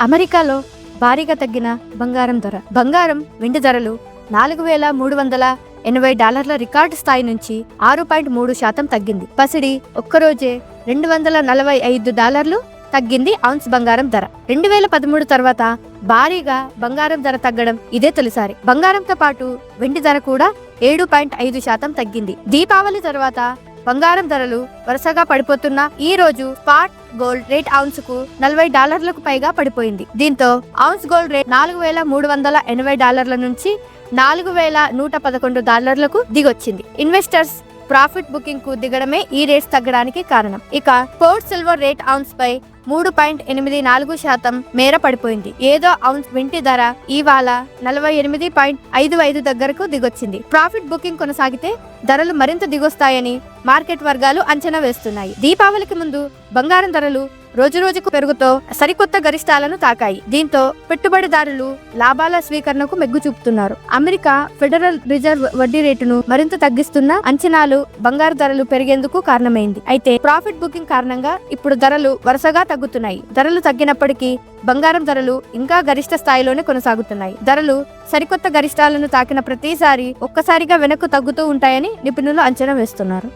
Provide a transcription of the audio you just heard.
అమెరికాలో భారీగా తగ్గిన బంగారం ధర. బంగారం, వెండి ధరలు $4,380 రికార్డు స్థాయి నుంచి 6.3% తగ్గింది. పసిడి ఒక్కరోజే $245 తగ్గింది ఔన్స్ బంగారం ధర. 2013 తర్వాత భారీగా బంగారం ధర తగ్గడం ఇదే తొలిసారి. బంగారంతో పాటు వెండి ధర కూడా 7.5% తగ్గింది. దీపావళి తర్వాత బంగారం ధరలు వరుసగా పడిపోతున్న ఈ రోజు స్పాట్ గోల్డ్ రేట్ ఔన్స్ కు $40 పైగా పడిపోయింది. దీంతో ఔన్స్ గోల్డ్ రేట్ $4,380 నుంచి $4,111 దిగొచ్చింది. ఇన్వెస్టర్స్ ప్రాఫిట్ బుకింగ్ కు దిగడమే ఈ రేట్స్ తగ్గడానికి కారణం. ఇక పోర్ట్ సిల్వర్ రేట్ ఔన్స్ పై 3.84% మేర పడిపోయింది. ఏదో ఔన్స్ వెండి ధర ఇవాళ 48.55 దగ్గరకు దిగొచ్చింది. ప్రాఫిట్ బుకింగ్ కొనసాగితే ధరలు మరింత దిగొస్తాయని మార్కెట్ వర్గాలు అంచనా వేస్తున్నాయి. దీపావళికి ముందు బంగారం ధరలు రోజురోజుకు పెరుగుతో సరికొత్త గరిష్టాలను తాకాయి. దీంతో పెట్టుబడిదారులు లాభాల స్వీకరణకు మెగ్గు చూపుతున్నారు. అమెరికా ఫెడరల్ రిజర్వ్ వడ్డీ రేటును మరింత తగ్గిస్తున్న అంచనాలు బంగారు ధరలు పెరిగేందుకు కారణమైంది. అయితే ప్రాఫిట్ బుకింగ్ కారణంగా ఇప్పుడు ధరలు వరుసగా తగ్గుతున్నాయి. ధరలు తగ్గినప్పటికీ బంగారం ధరలు ఇంకా గరిష్ట స్థాయిలోనే కొనసాగుతున్నాయి. ధరలు సరికొత్త గరిష్టాలను తాకిన ప్రతిసారి ఒక్కసారిగా వెనక్కు తగ్గుతూ ఉంటాయని నిపుణులు అంచనా వేస్తున్నారు.